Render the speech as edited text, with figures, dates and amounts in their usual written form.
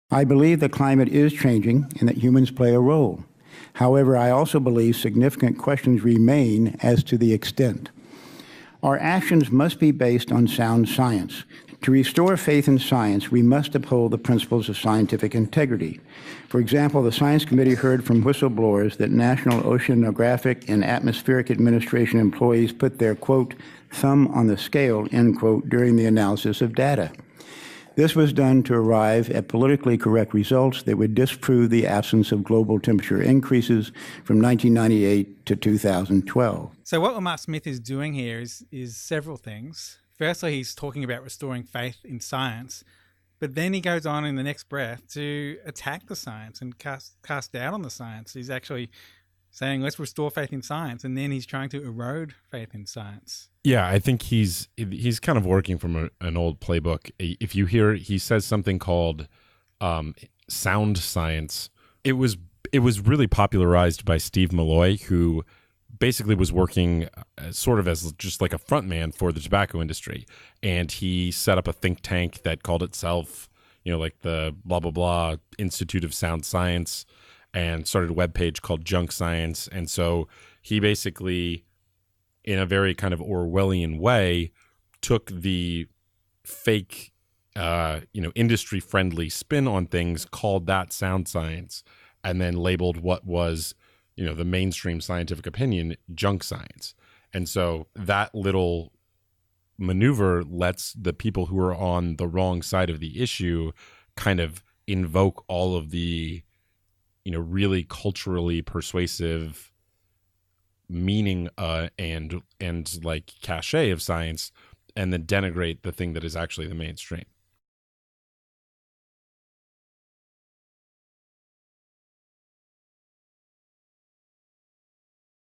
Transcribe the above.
I believe the climate is changing and that humans play a role. However, I also believe significant questions remain as to the extent. Our actions must be based on sound science. To restore faith in science, we must uphold the principles of scientific integrity. For example, the Science Committee heard from whistleblowers that National Oceanographic and Atmospheric Administration employees put their, quote, thumb on the scale, end quote, during the analysis of data. This was done to arrive at politically correct results that would disprove the absence of global temperature increases from 1998 to 2012. So what Lamar Smith is doing here is several things. Firstly, he's talking about restoring faith in science, but then he goes on in the next breath to attack the science and cast doubt on the science. He's actually saying, let's restore faith in science, and then he's trying to erode faith in science. Yeah, I think he's kind of working from an old playbook. If you hear, he says something called sound science. It was really popularized by Steve Malloy, who basically was working sort of as just like a front man for the tobacco industry. And he set up a think tank that called itself, like the blah, blah, blah Institute of Sound Science, and started a webpage called Junk Science. And so he basically, in a very kind of Orwellian way, took the fake, industry-friendly spin on things, called that sound science, and then labeled what was, the mainstream scientific opinion, junk science. And so that little maneuver lets the people who are on the wrong side of the issue kind of invoke all of the, really culturally persuasive meaning and like cachet of science, and then denigrate the thing that is actually the mainstream.